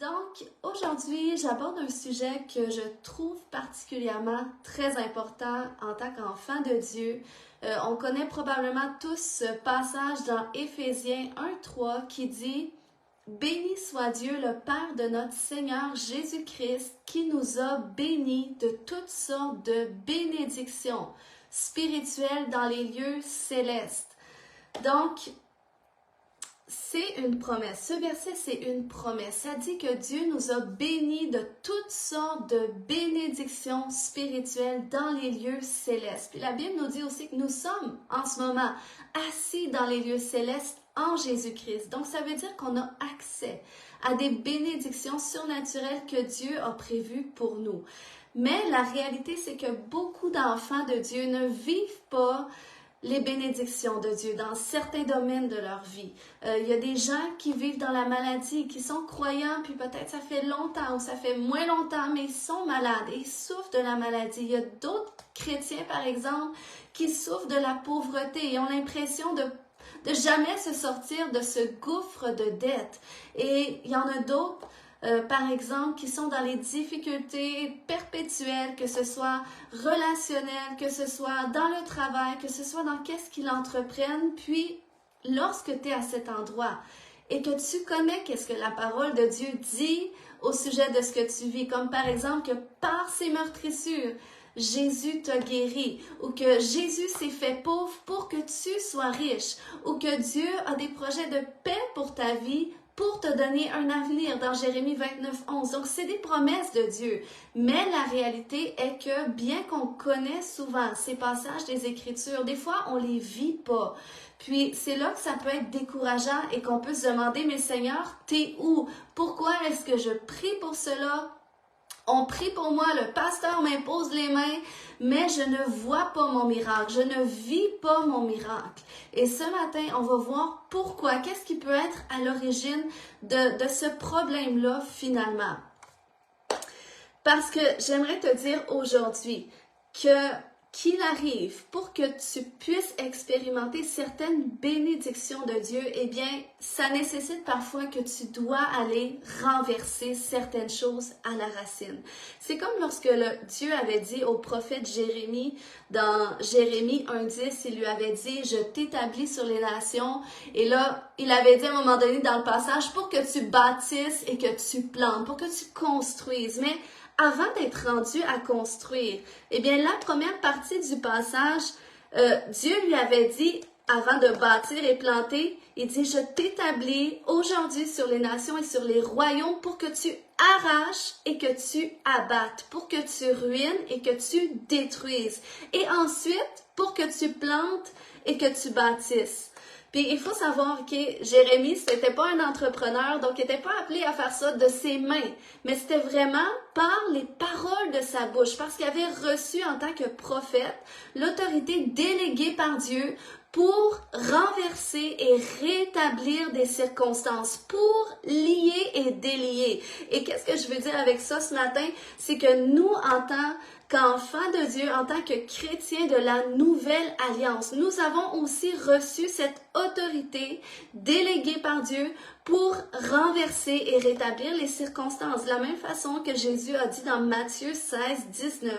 Donc, aujourd'hui, j'aborde un sujet que je trouve particulièrement très important en tant qu'enfant de Dieu. On connaît probablement tous ce passage dans Éphésiens 1:3 qui dit « Béni soit Dieu, le Père de notre Seigneur Jésus-Christ, qui nous a bénis de toutes sortes de bénédictions spirituelles dans les lieux célestes. » Donc, c'est une promesse. Ce verset, c'est une promesse. Ça dit que Dieu nous a bénis de toutes sortes de bénédictions spirituelles dans les lieux célestes. Puis la Bible nous dit aussi que nous sommes en ce moment assis dans les lieux célestes en Jésus-Christ. Donc, ça veut dire qu'on a accès à des bénédictions surnaturelles que Dieu a prévues pour nous. Mais la réalité, c'est que beaucoup d'enfants de Dieu ne vivent pas les bénédictions de Dieu dans certains domaines de leur vie. Il y a des gens qui vivent dans la maladie, qui sont croyants, puis peut-être ça fait longtemps ou ça fait moins longtemps, mais ils sont malades et ils souffrent de la maladie. Il y a d'autres chrétiens, par exemple, qui souffrent de la pauvreté et ont l'impression de jamais se sortir de ce gouffre de dette. Et il y en a d'autres par exemple, qui sont dans les difficultés perpétuelles, que ce soit relationnelles, que ce soit dans le travail, que ce soit dans qu'est-ce qu'ils entreprennent. Puis, lorsque tu es à cet endroit et que tu connais qu'est-ce que la parole de Dieu dit au sujet de ce que tu vis, comme par exemple que par ses meurtrissures, Jésus t'a guéri, ou que Jésus s'est fait pauvre pour que tu sois riche, ou que Dieu a des projets de paix pour ta vie, pour te donner un avenir dans Jérémie 29:11. Donc, c'est des promesses de Dieu. Mais la réalité est que bien qu'on connaît souvent ces passages des Écritures, des fois, on les vit pas. Puis, c'est là que ça peut être décourageant et qu'on peut se demander, mais Seigneur, t'es où? Pourquoi est-ce que je prie pour cela? On prie pour moi, le pasteur m'impose les mains, mais je ne vois pas mon miracle, je ne vis pas mon miracle. Et ce matin, on va voir pourquoi, qu'est-ce qui peut être à l'origine de ce problème-là finalement. Parce que j'aimerais te dire aujourd'hui que qu'il arrive pour que tu puisses expérimenter certaines bénédictions de Dieu, eh bien, ça nécessite parfois que tu dois aller renverser certaines choses à la racine. C'est comme lorsque Dieu avait dit au prophète Jérémie, dans Jérémie 1:10, il lui avait dit « Je t'établis sur les nations ». Et là, il avait dit à un moment donné dans le passage « Pour que tu bâtisses et que tu plantes, pour que tu construises ». Mais avant d'être rendu à construire, eh bien, la première partie du passage, Dieu lui avait dit, avant de bâtir et planter, il dit, je t'établis aujourd'hui sur les nations et sur les royaumes pour que tu arraches et que tu abattes, pour que tu ruines et que tu détruises. Et ensuite, pour que tu plantes et que tu bâtisses. Puis il faut savoir que Jérémie, c'était pas un entrepreneur, donc il n'était pas appelé à faire ça de ses mains, mais c'était vraiment par les paroles de sa bouche, parce qu'il avait reçu en tant que prophète l'autorité déléguée par Dieu pour renverser et rétablir des circonstances, pour lier et délier. Et qu'est-ce que je veux dire avec ça ce matin? C'est que nous, en tant qu'enfants de Dieu, en tant que chrétiens de la nouvelle alliance, nous avons aussi reçu cette autorité déléguée par Dieu pour renverser et rétablir les circonstances. De la même façon que Jésus a dit dans Matthieu 16:19,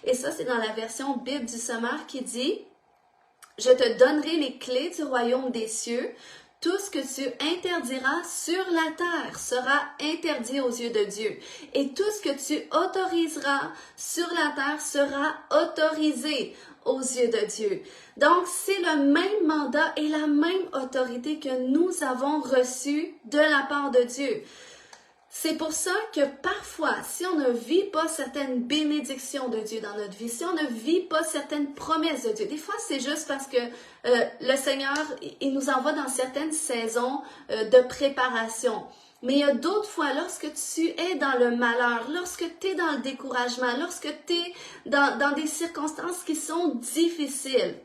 et ça c'est dans la version Bible du Sommaire qui dit « Je te donnerai les clés du royaume des cieux. Tout ce que tu interdiras sur la terre sera interdit aux yeux de Dieu. Et tout ce que tu autoriseras sur la terre sera autorisé aux yeux de Dieu. » Donc, c'est le même mandat et la même autorité que nous avons reçu de la part de Dieu. C'est pour ça que parfois, si on ne vit pas certaines bénédictions de Dieu dans notre vie, si on ne vit pas certaines promesses de Dieu, des fois c'est juste parce que le Seigneur, il nous envoie dans certaines saisons de préparation. Mais il y a d'autres fois, lorsque tu es dans le malheur, lorsque tu es dans le découragement, lorsque tu es dans des circonstances qui sont difficiles,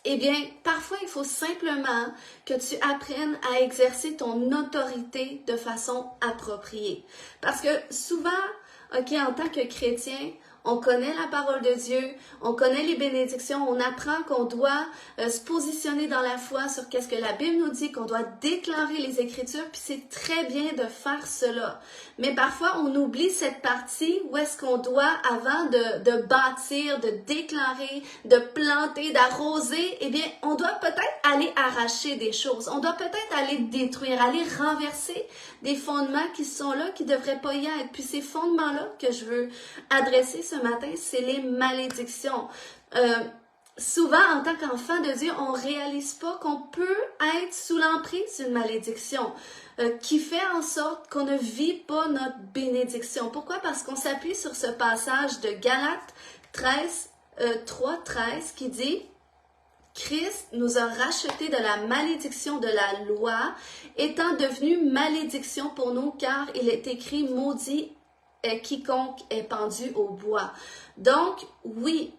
eh bien, parfois, il faut simplement que tu apprennes à exercer ton autorité de façon appropriée. Parce que souvent, en tant que chrétien, On connaît la parole de Dieu, on connaît les bénédictions, on apprend qu'on doit se positionner dans la foi sur qu'est-ce que la Bible nous dit, qu'on doit déclarer les Écritures, puis c'est très bien de faire cela. Mais parfois, on oublie cette partie où est-ce qu'on doit, avant de bâtir, de déclarer, de planter, d'arroser, eh bien, on doit peut-être aller arracher des choses, on doit peut-être aller détruire, aller renverser des fondements qui sont là, qui ne devraient pas y être. Puis ces fondements-là que je veux adresser ce matin, c'est les malédictions. Souvent, en tant qu'enfant de Dieu, on ne réalise pas qu'on peut être sous l'emprise d'une malédiction qui fait en sorte qu'on ne vit pas notre bénédiction. Pourquoi? Parce qu'on s'appuie sur ce passage de Galates 3:13 qui dit « Christ nous a rachetés de la malédiction de la loi, étant devenu malédiction pour nous, car il est écrit « Maudit est quiconque est pendu au bois ». Donc, oui,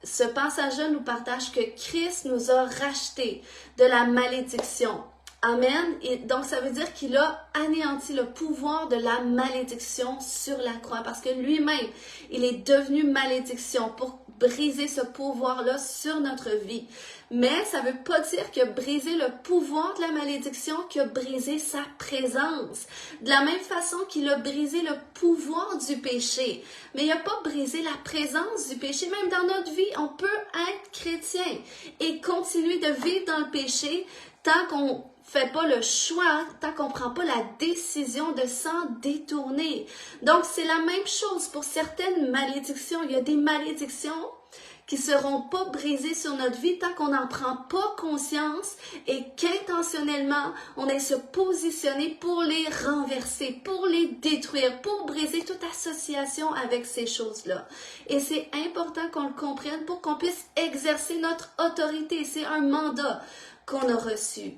ce passage-là nous partage que Christ nous a rachetés de la malédiction. Amen. Et donc, ça veut dire qu'il a anéanti le pouvoir de la malédiction sur la croix parce que lui-même, il est devenu malédiction pour briser ce pouvoir-là sur notre vie. Mais ça ne veut pas dire qu'il a brisé le pouvoir de la malédiction, qu'il a brisé sa présence. De la même façon qu'il a brisé le pouvoir du péché. Mais il n'a pas brisé la présence du péché. Même dans notre vie, on peut être chrétien et continuer de vivre dans le péché tant qu'on fait pas le choix, tant qu'on prend pas la décision de s'en détourner. Donc, c'est la même chose pour certaines malédictions. Il y a des malédictions qui ne seront pas brisées sur notre vie tant qu'on n'en prend pas conscience et qu'intentionnellement, on est se positionner pour les renverser, pour les détruire, pour briser toute association avec ces choses-là. Et c'est important qu'on le comprenne pour qu'on puisse exercer notre autorité. C'est un mandat qu'on a reçu.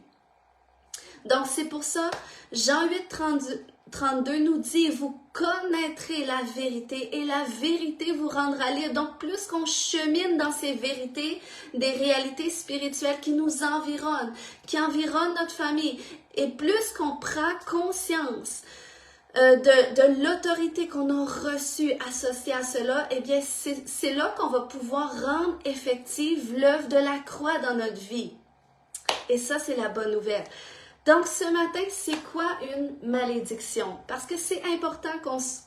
Donc, c'est pour ça, Jean 8:32 nous dit, vous connaîtrez la vérité et la vérité vous rendra libre. Donc, plus qu'on chemine dans ces vérités, des réalités spirituelles qui nous environnent, qui environnent notre famille, et plus qu'on prend conscience de l'autorité qu'on a reçue associée à cela, eh bien, c'est là qu'on va pouvoir rendre effective l'œuvre de la croix dans notre vie. Et ça, c'est la bonne nouvelle. Donc, ce matin, c'est quoi une malédiction? Parce que c'est important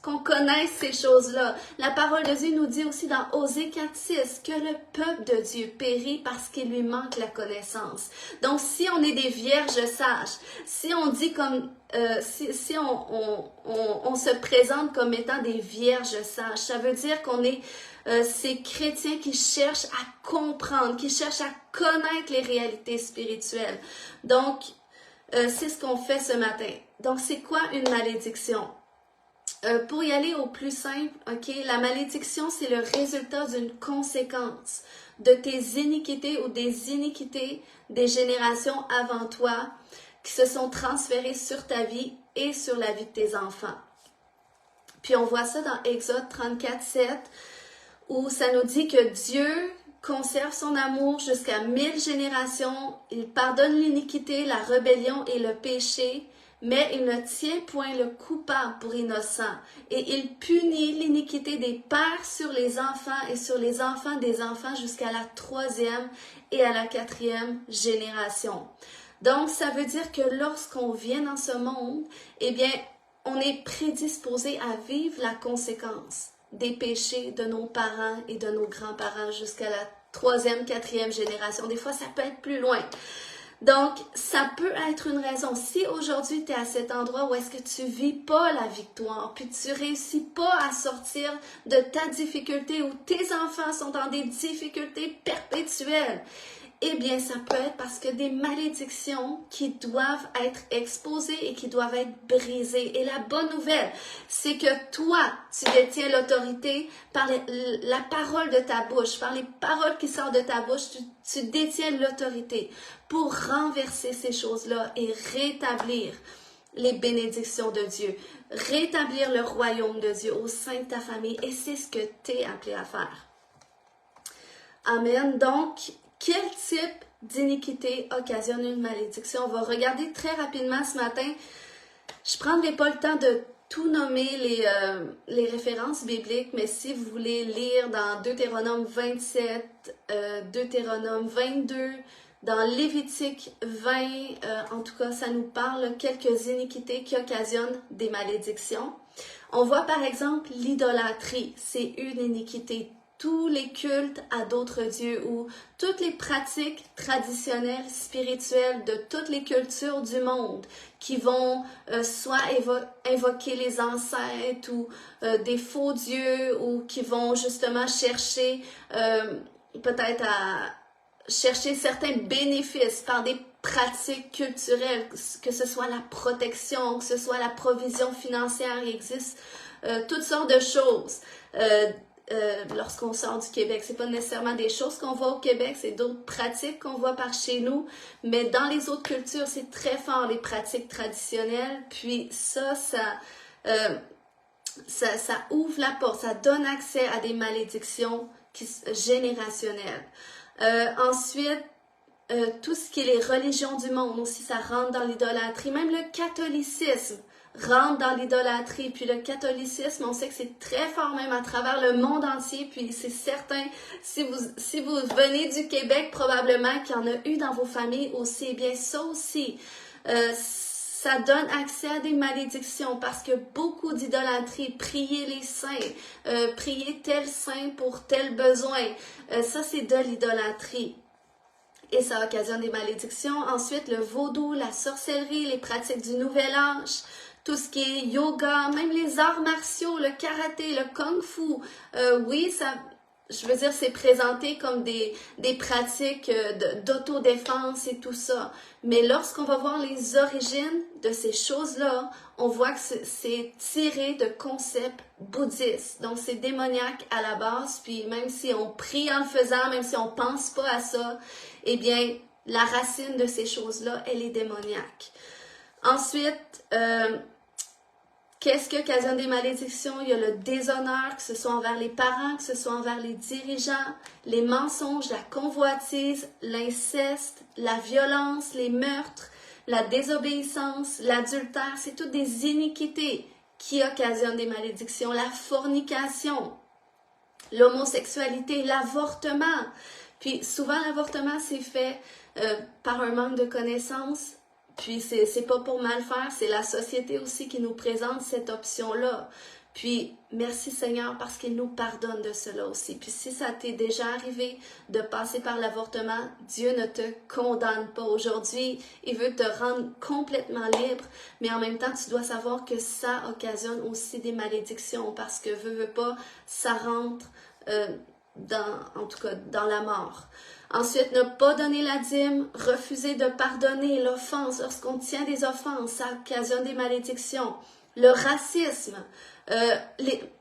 qu'on connaisse ces choses-là. La parole de Dieu nous dit aussi dans Osée 4:6 que le peuple de Dieu périt parce qu'il lui manque la connaissance. Donc, si on est des vierges sages, si on dit comme, si on se présente comme étant des vierges sages, ça veut dire qu'on est ces chrétiens qui cherchent à comprendre, qui cherchent à connaître les réalités spirituelles. Donc, c'est ce qu'on fait ce matin. Donc, c'est quoi une malédiction? Pour y aller au plus simple, ok, la malédiction, c'est le résultat d'une conséquence de tes iniquités ou des iniquités des générations avant toi qui se sont transférées sur ta vie et sur la vie de tes enfants. Puis, on voit ça dans Exode 34:7 où ça nous dit que Dieu conserve son amour jusqu'à 1000 générations, il pardonne l'iniquité, la rébellion et le péché, mais il ne tient point le coupable pour innocent, et il punit l'iniquité des pères sur les enfants et sur les enfants des enfants jusqu'à la 3e et à la 4e génération. Donc, ça veut dire que lorsqu'on vient dans ce monde, eh bien, on est prédisposé à vivre la conséquence des péchés de nos parents et de nos grands-parents jusqu'à la 3e, 4e génération. Des fois, ça peut être plus loin. Donc, ça peut être une raison. Si aujourd'hui, tu es à cet endroit où est-ce que tu vis pas la victoire, puis tu réussis pas à sortir de ta difficulté, où tes enfants sont dans des difficultés perpétuelles, eh bien, ça peut être parce que des malédictions qui doivent être exposées et qui doivent être brisées. Et la bonne nouvelle, c'est que toi, tu détiens l'autorité par la parole de ta bouche, par les paroles qui sortent de ta bouche, tu détiens l'autorité pour renverser ces choses-là et rétablir les bénédictions de Dieu, rétablir le royaume de Dieu au sein de ta famille. Et c'est ce que tu es appelé à faire. Amen. Donc, quel type d'iniquité occasionne une malédiction? On va regarder très rapidement ce matin Je prendrai pas le temps de tout nommer les références bibliques, mais si vous voulez lire dans Deutéronome 27, Deutéronome 22, dans Lévitique 20, en tout cas, ça nous parle quelques iniquités qui occasionnent des malédictions. On voit par exemple l'idolâtrie, c'est une iniquité. Tous les cultes à d'autres dieux ou toutes les pratiques traditionnelles, spirituelles de toutes les cultures du monde qui vont soit invoquer les ancêtres ou des faux dieux ou qui vont justement chercher peut-être à chercher certains bénéfices par des pratiques culturelles, que ce soit la protection, que ce soit la provision financière, il existe toutes sortes de choses. Lorsqu'on sort du Québec, c'est pas nécessairement des choses qu'on voit au Québec, c'est d'autres pratiques qu'on voit par chez nous, mais dans les autres cultures, c'est très fort les pratiques traditionnelles, puis ça ouvre la porte, ça donne accès à des malédictions générationnelles. Ensuite, tout ce qui est les religions du monde aussi, ça rentre dans l'idolâtrie. Même le catholicisme rentre dans l'idolâtrie. Puis le catholicisme, on sait que c'est très fort même à travers le monde entier. Puis c'est certain, si vous venez du Québec, probablement qu'il y en a eu dans vos familles aussi. Eh bien, ça aussi, ça donne accès à des malédictions parce que beaucoup d'idolâtrie, prier les saints, prier tel saint pour tel besoin, ça c'est de l'idolâtrie. Et ça occasionne des malédictions. Ensuite, le vaudou, la sorcellerie, les pratiques du nouvel âge, tout ce qui est yoga, même les arts martiaux, le karaté, le kung-fu. Oui, ça, je veux dire, c'est présenté comme des pratiques d'autodéfense et tout ça. Mais lorsqu'on va voir les origines de ces choses-là, on voit que c'est tiré de concepts bouddhistes. Donc, c'est démoniaque à la base. Puis même si on prie en le faisant, même si on pense pas à ça, eh bien, la racine de ces choses-là, elle est démoniaque. Ensuite, qu'est-ce qui occasionne des malédictions? Il y a le déshonneur, que ce soit envers les parents, que ce soit envers les dirigeants, les mensonges, la convoitise, l'inceste, la violence, les meurtres, la désobéissance, l'adultère. C'est toutes des iniquités qui occasionnent des malédictions. La fornication, l'homosexualité, l'avortement. Puis souvent, l'avortement, c'est fait par un manque de connaissances. Puis c'est pas pour mal faire, c'est la société aussi qui nous présente cette option-là. Puis merci Seigneur parce qu'il nous pardonne de cela aussi. Puis si ça t'est déjà arrivé de passer par l'avortement, Dieu ne te condamne pas aujourd'hui. Il veut te rendre complètement libre, mais en même temps, tu dois savoir que ça occasionne aussi des malédictions parce que veux pas, ça rentre en tout cas dans la mort. Ensuite, ne pas donner la dîme, refuser de pardonner l'offense. Lorsqu'on tient des offenses, ça occasionne des malédictions. Le racisme,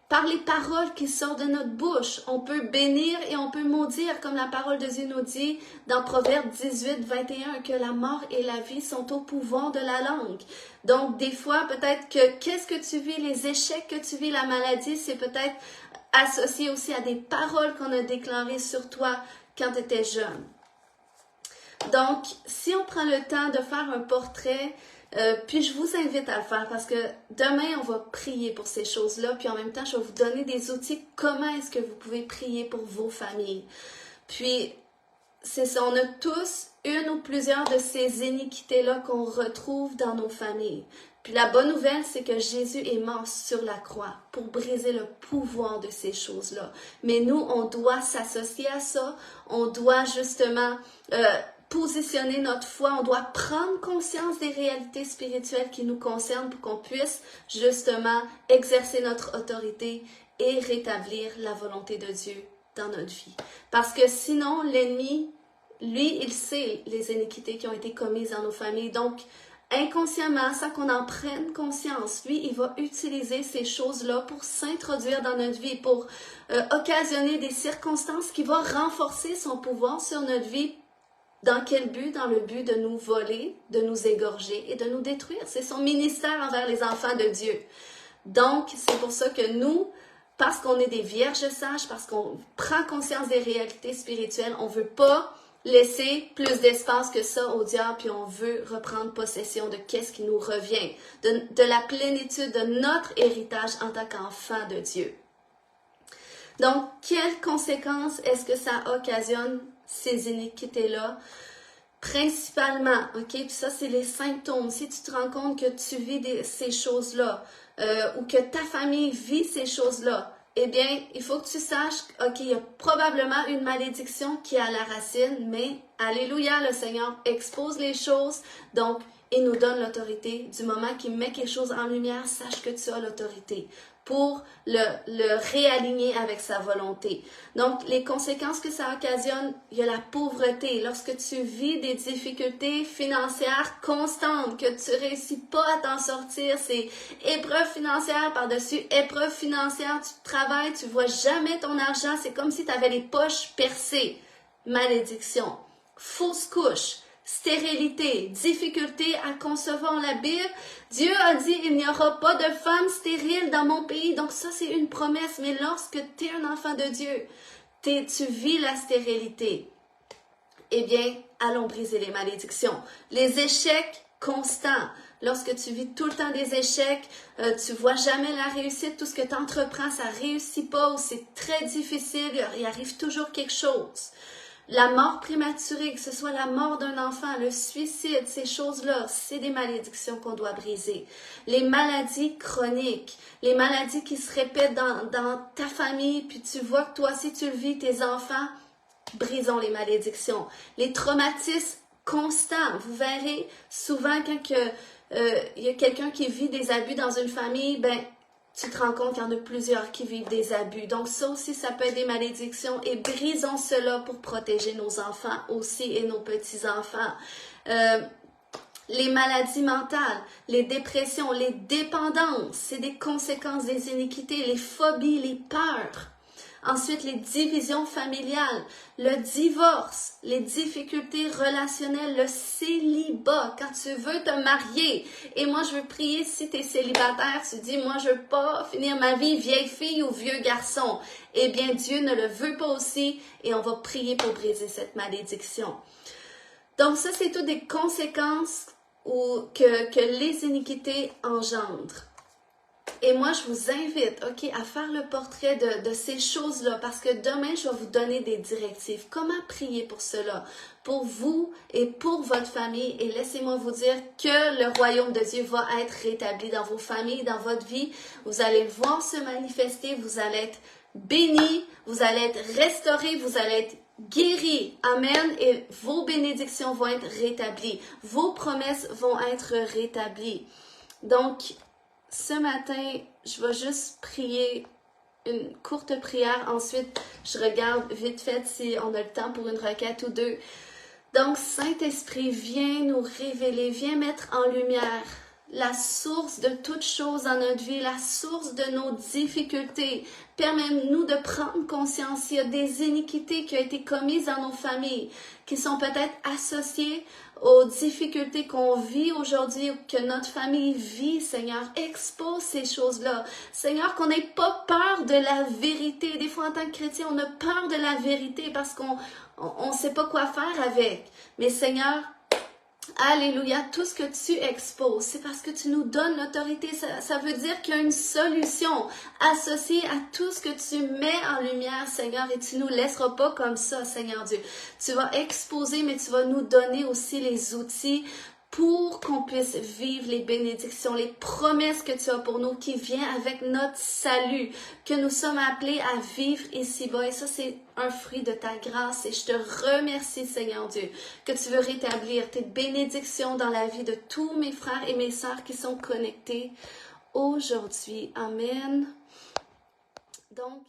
par les paroles qui sortent de notre bouche, on peut bénir et on peut maudire, comme la parole de Dieu nous dit dans Proverbe 18, 21, que la mort et la vie sont au pouvoir de la langue. Donc, des fois, peut-être que qu'est-ce que tu vis, les échecs que tu vis, la maladie, c'est peut-être associé aussi à des paroles qu'on a déclarées sur toi quand tu étais jeune. Donc, si on prend le temps de faire un portrait, puis je vous invite à le faire parce que demain, on va prier pour ces choses-là, puis en même temps, je vais vous donner des outils, comment est-ce que vous pouvez prier pour vos familles. Puis, c'est ça, on a tous une ou plusieurs de ces iniquités-là qu'on retrouve dans nos familles. Puis la bonne nouvelle, c'est que Jésus est mort sur la croix pour briser le pouvoir de ces choses-là. Mais nous, on doit s'associer à ça. On doit justement positionner notre foi. On doit prendre conscience des réalités spirituelles qui nous concernent pour qu'on puisse justement exercer notre autorité et rétablir la volonté de Dieu dans notre vie. Parce que sinon, l'ennemi, lui, il sait les iniquités qui ont été commises dans nos familles. Donc, inconsciemment, sans qu'on en prenne conscience, lui, il va utiliser ces choses-là pour s'introduire dans notre vie, pour occasionner des circonstances qui vont renforcer son pouvoir sur notre vie. Dans quel but? Dans le but de nous voler, de nous égorger et de nous détruire. C'est son ministère envers les enfants de Dieu. Donc, c'est pour ça que nous, parce qu'on est des vierges sages, parce qu'on prend conscience des réalités spirituelles, on ne veut pas laisser plus d'espace que ça au diable, puis on veut reprendre possession de qu'est-ce qui nous revient, de la plénitude de notre héritage en tant qu'enfant de Dieu. Donc, quelles conséquences est-ce que ça occasionne, ces iniquités-là? Principalement, ok, puis ça c'est les symptômes. Si tu te rends compte que tu vis ces choses-là, ou que ta famille vit ces choses-là, eh bien, il faut que tu saches, ok, il y a probablement une malédiction qui est à la racine, mais alléluia, le Seigneur expose les choses, donc il nous donne l'autorité. Du moment qu'il met quelque chose en lumière, sache que tu as l'autorité pour le réaligner avec sa volonté. Donc, les conséquences que ça occasionne, il y a la pauvreté. Lorsque tu vis des difficultés financières constantes, que tu réussis pas à t'en sortir, c'est épreuve financière par-dessus épreuve financière, tu travailles, tu vois jamais ton argent, c'est comme si tu avais les poches percées. Malédiction, fausse couche, stérilité, difficulté à concevoir la Bible. Dieu a dit, il n'y aura pas de femme stérile dans mon pays. Donc ça, c'est une promesse. Mais lorsque tu es un enfant de Dieu, tu vis la stérilité. Eh bien, allons briser les malédictions. Les échecs constants. Lorsque tu vis tout le temps des échecs, tu vois jamais la réussite. Tout ce que tu entreprends, ça réussit pas ou c'est très difficile. Il arrive toujours quelque chose. La mort prématurée, que ce soit la mort d'un enfant, le suicide, ces choses-là, c'est des malédictions qu'on doit briser. Les maladies chroniques, les maladies qui se répètent dans ta famille, puis tu vois que toi aussi tu le vis, tes enfants, brisons les malédictions. Les traumatismes constants, vous verrez souvent quand il y a quelqu'un qui vit des abus dans une famille, ben tu te rends compte qu'il y en a plusieurs qui vivent des abus. Donc ça aussi, ça peut être des malédictions et brisons cela pour protéger nos enfants aussi et nos petits-enfants. Les maladies mentales, les dépressions, les dépendances, c'est des conséquences des iniquités, les phobies, les peurs. Ensuite, les divisions familiales, le divorce, les difficultés relationnelles, le célibat, quand tu veux te marier. Et moi, je veux prier, si tu es célibataire, tu dis, moi, je veux pas finir ma vie vieille fille ou vieux garçon. Eh bien, Dieu ne le veut pas aussi et on va prier pour briser cette malédiction. Donc ça, c'est toutes des conséquences que les iniquités engendrent. Et moi, je vous invite, ok, à faire le portrait de ces choses-là parce que demain, je vais vous donner des directives. Comment prier pour cela? Pour vous et pour votre famille. Et laissez-moi vous dire que le royaume de Dieu va être rétabli dans vos familles, dans votre vie. Vous allez le voir se manifester, vous allez être bénis, vous allez être restaurés, vous allez être guéris. Amen. Et vos bénédictions vont être rétablies. Vos promesses vont être rétablies. Donc, ce matin, je vais juste prier une courte prière. Ensuite, je regarde vite fait si on a le temps pour une requête ou deux. Donc, Saint-Esprit, viens nous révéler, viens mettre en lumière la source de toutes choses dans notre vie, la source de nos difficultés. Permets-nous de prendre conscience s'il y a des iniquités qui ont été commises dans nos familles, qui sont peut-être associées aux difficultés qu'on vit aujourd'hui ou que notre famille vit, Seigneur. Expose ces choses-là. Seigneur, qu'on n'ait pas peur de la vérité. Des fois, en tant que chrétien, on a peur de la vérité parce qu'on ne sait pas quoi faire avec. Mais Seigneur, alléluia, tout ce que tu exposes, c'est parce que tu nous donnes l'autorité. Ça veut dire qu'il y a une solution associée à tout ce que tu mets en lumière, Seigneur, et tu ne nous laisseras pas comme ça, Seigneur Dieu. Tu vas exposer, mais tu vas nous donner aussi les outils pour qu'on puisse vivre les bénédictions, les promesses que tu as pour nous qui viennent avec notre salut, que nous sommes appelés à vivre ici-bas. Et ça, c'est un fruit de ta grâce. Et je te remercie, Seigneur Dieu, que tu veux rétablir tes bénédictions dans la vie de tous mes frères et mes sœurs qui sont connectés aujourd'hui. Amen. Donc,